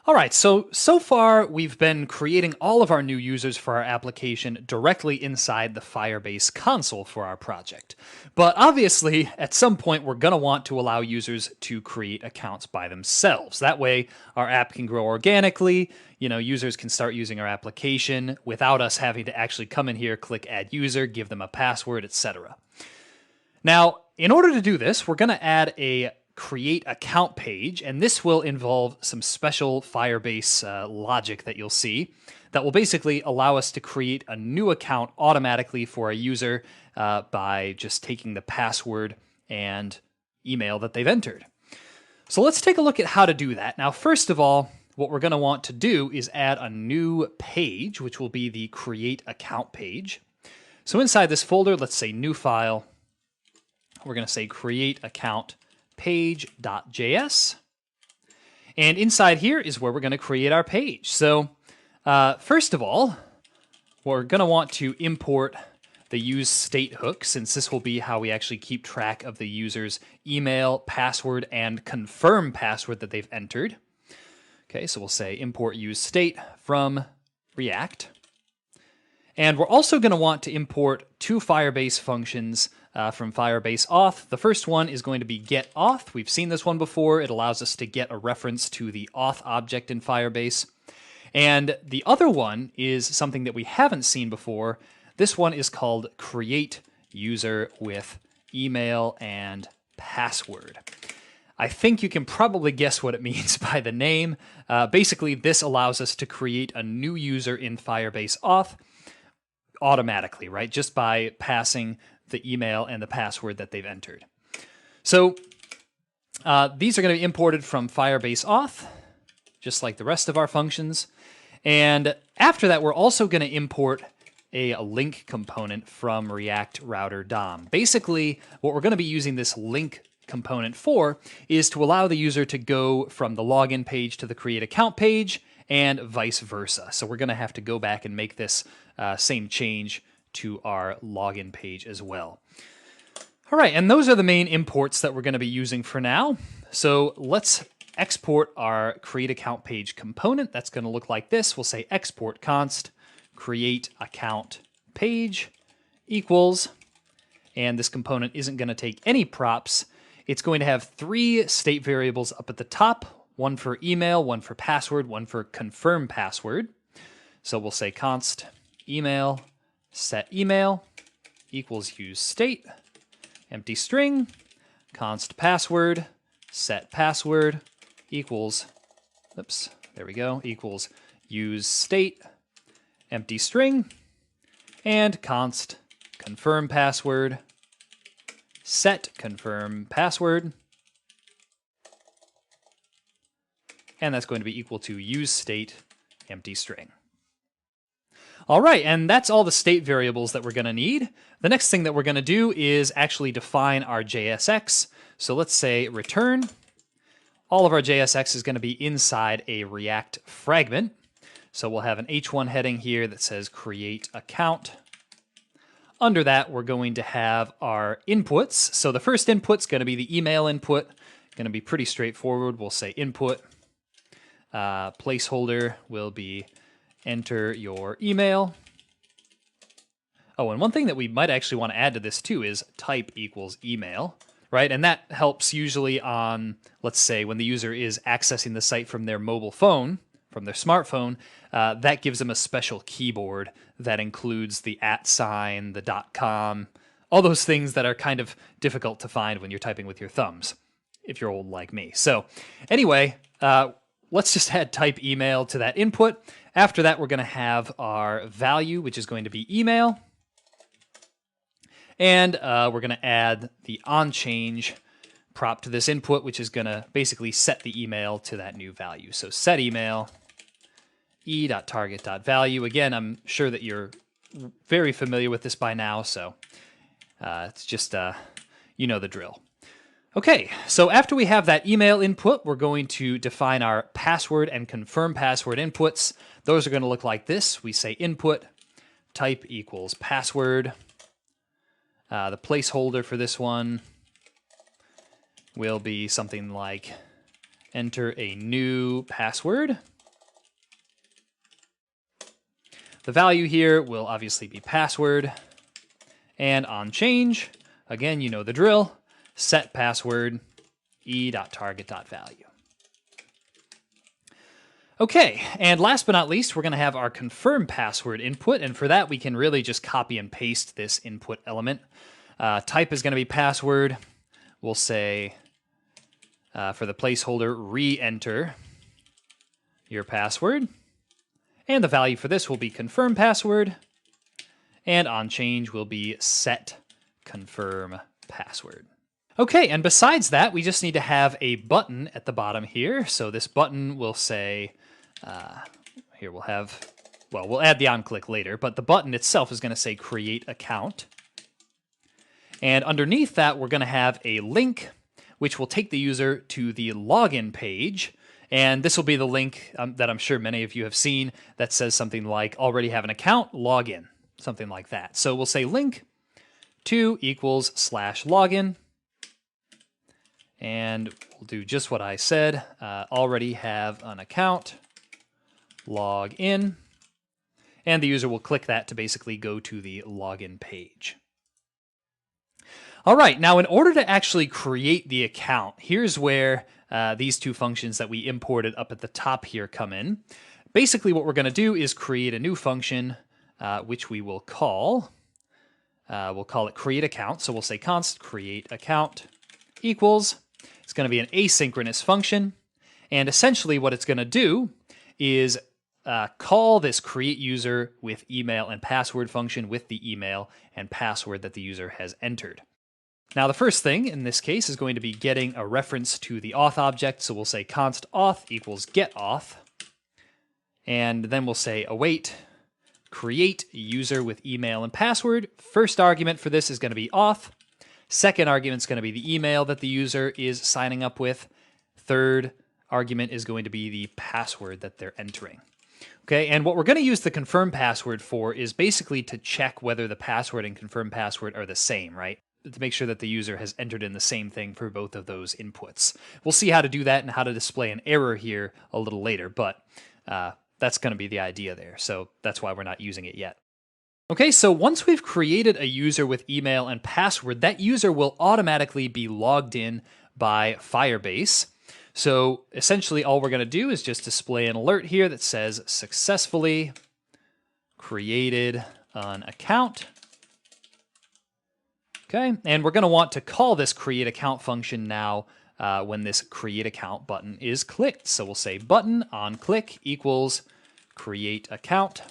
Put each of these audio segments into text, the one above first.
All right, so far we've been creating all of our new users for our application directly inside the Firebase console for our project. But obviously, at some point, we're going to want to allow users to create accounts by themselves. That way, our app can grow organically. Users can start using our application without us having to actually come in here, click add user, give them a password, etc. Now, in order to do this, we're going to add a create account page, and this will involve some special Firebase logic that you'll see that will basically allow us to create a new account automatically for a user by just taking the password and email that they've entered. So let's take a look at how to do that. Now, first of all, what we're going to want to do is add a new page, which will be the create account page. So inside this folder, let's say new file, we're going to say create account page.js. And inside here is where we're going to create our page. So first of all, we're going to want to import the use state hook, since this will be how we actually keep track of the user's email, password, and confirm password that they've entered. Okay, so we'll say import use state from React. And we're also going to want to import two Firebase functions from Firebase Auth. The first one is going to be get auth. We've seen this one before. It allows us to get a reference to the auth object in Firebase. And the other one is something that we haven't seen before. This one is called create user with email and password. I think you can probably guess what it means by the name. Basically, this allows us to create a new user in Firebase Auth automatically, right? Just by passing the email and the password that they've entered. So these are going to be imported from Firebase Auth, just like the rest of our functions. And after that, we're also going to import a link component from React Router DOM. Basically, what we're going to be using this link component for is to allow the user to go from the login page to the create account page and vice versa. So we're going to have to go back and make this same change to our login page as well. All right, and those are the main imports that we're going to be using for now. So let's export our create account page component. That's going to look like this. We'll say export const create account page equals, and this component isn't going to take any props. It's going to have three state variables up at the top, one for email, one for password, one for confirm password. So we'll say const email set email equals use state, empty string, const password set password equals, oops, there we go, equals use state, empty string, and const confirm password set confirm password, and that's going to be equal to use state empty string. All right, and that's all the state variables that we're going to need. The next thing that we're going to do is actually define our JSX. So let's say return. All of our JSX is going to be inside a React fragment. So we'll have an H1 heading here that says create account. Under that, we're going to have our inputs. So the first input's going to be the email input. Going to be pretty straightforward. We'll say input. Placeholder will be enter your email. Oh, and one thing that we might actually want to add to this too is type equals email, right? And that helps usually on, let's say, when the user is accessing the site from their mobile phone, from their smartphone, that gives them a special keyboard that includes the @ sign, the .com, all those things that are kind of difficult to find when you're typing with your thumbs, if you're old like me. So anyway, let's just add type email to that input. After that, we're going to have our value, which is going to be email. And we're going to add the onChange prop to this input, which is going to basically set the email to that new value. So set email e.target.value. Again, I'm sure that you're very familiar with this by now, so it's just, you know the drill. Okay, so after we have that email input, we're going to define our password and confirm password inputs. Those are going to look like this. We say input type equals password. The placeholder for this one will be something like enter a new password. The value here will obviously be password. And on change, again, you know the drill, set password e.target.value. Okay, and last but not least, we're going to have our confirm password input, and for that we can really just copy and paste this input element. Type is going to be password. We'll say for the placeholder, re-enter your password. And the value for this will be confirm password. And on change will be set confirm password. Okay, and besides that, we just need to have a button at the bottom here. So this button will say, here we'll add the on-click later, but the button itself is going to say create account. And underneath that, we're going to have a link, which will take the user to the login page. And this will be the link that I'm sure many of you have seen that says something like already have an account, login, something like that. So we'll say link to equals /login. And we'll do just what I said, already have an account, log in, and the user will click that to basically go to the login page. All right, now in order to actually create the account, here's where these two functions that we imported up at the top here come in. Basically what we're going to do is create a new function, which we will call, we'll call it create account. So we'll say const create account equals, it's going to be an asynchronous function. And essentially what it's going to do is call this create user with email and password function with the email and password that the user has entered. Now the first thing in this case is going to be getting a reference to the auth object. So we'll say const auth equals get auth. And then we'll say await create user with email and password. First argument for this is going to be auth. Second argument is going to be the email that the user is signing up with. Third argument is going to be the password that they're entering. Okay, and what we're going to use the confirm password for is basically to check whether the password and confirm password are the same, right? To make sure that the user has entered in the same thing for both of those inputs. We'll see how to do that and how to display an error here a little later, but that's going to be the idea there. So that's why we're not using it yet. Okay, so once we've created a user with email and password, that user will automatically be logged in by Firebase. So essentially all we're going to do is just display an alert here that says successfully created an account. Okay, and we're going to want to call this create account function now when this create account button is clicked. So we'll say button on click equals create account.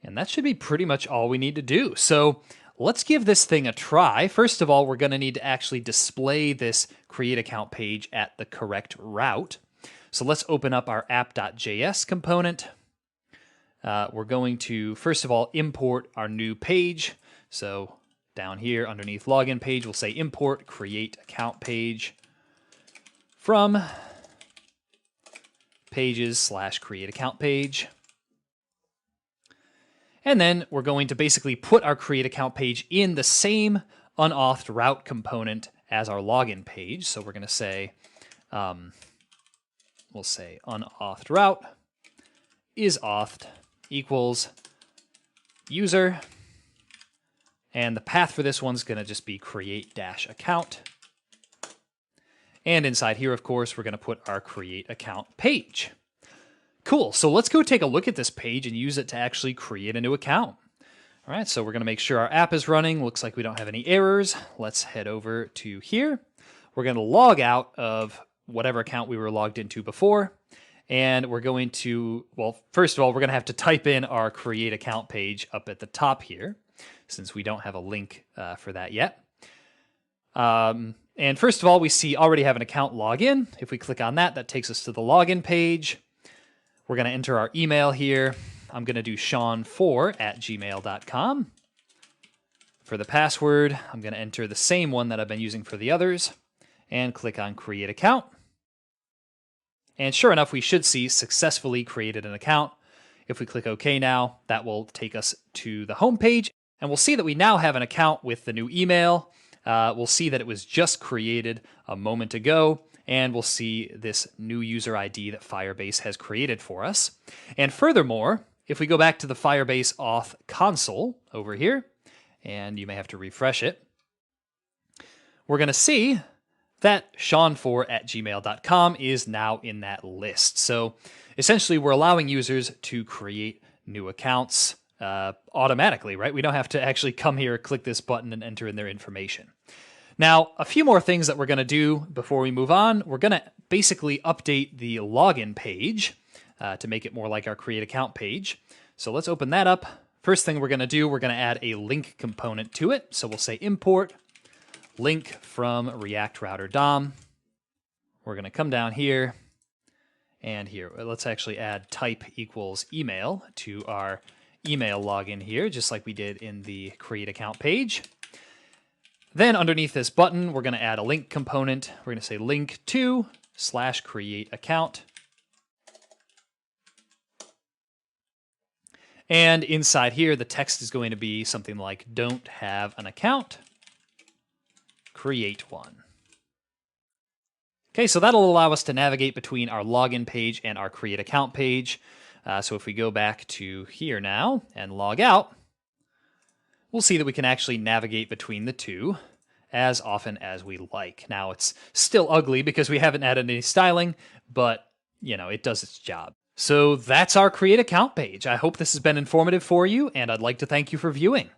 And that should be pretty much all we need to do. So let's give this thing a try. First of all, we're going to need to actually display this create account page at the correct route. So let's open up our app.js component. We're going to, first of all, import our new page. So down here underneath login page, we'll say import create account page from pages / create account page. And then we're going to basically put our create account page in the same unauth route component as our login page. So we're going to say, we'll say unauth route is auth equals user. And the path for this one's going to just be create-account. And inside here, of course, we're going to put our create account page. Cool, so let's go take a look at this page and use it to actually create a new account. All right, so we're going to make sure our app is running. Looks like we don't have any errors. Let's head over to here. We're going to log out of whatever account we were logged into before. And we're going to, well, first of all, we're going to have to type in our create account page up at the top here, since we don't have a link for that yet. And first of all, we see already have an account login. If we click on that, that takes us to the login page. We're going to enter our email here. I'm going to do sean4@gmail.com. For the password, I'm going to enter the same one that I've been using for the others and click on create account. And sure enough, we should see successfully created an account. If we click OK now, that will take us to the home page. And we'll see that we now have an account with the new email. We'll see that it was just created a moment ago. and we'll see this new user ID that Firebase has created for us. And furthermore, if we go back to the Firebase Auth console over here, and you may have to refresh it, we're going to see that sean4@gmail.com is now in that list. So essentially, we're allowing users to create new accounts automatically, right? We don't have to actually come here, click this button, and enter in their information. Now, a few more things that we're going to do before we move on. We're going to basically update the login page to make it more like our create account page. So let's open that up. First thing we're going to do, we're going to add a link component to it. So we'll say import link from React Router DOM. We're going to come down here, and here, let's actually add type equals email to our email login here, just like we did in the create account page. Then underneath this button, we're going to add a link component. We're going to say link to /create account. And inside here, the text is going to be something like don't have an account, create one. Okay, so that'll allow us to navigate between our login page and our create account page. So if we go back to here now and log out, we'll see that we can actually navigate between the two as often as we like. Now, it's still ugly because we haven't added any styling, but, you know, it does its job. So that's our create account page. I hope this has been informative for you, and I'd like to thank you for viewing.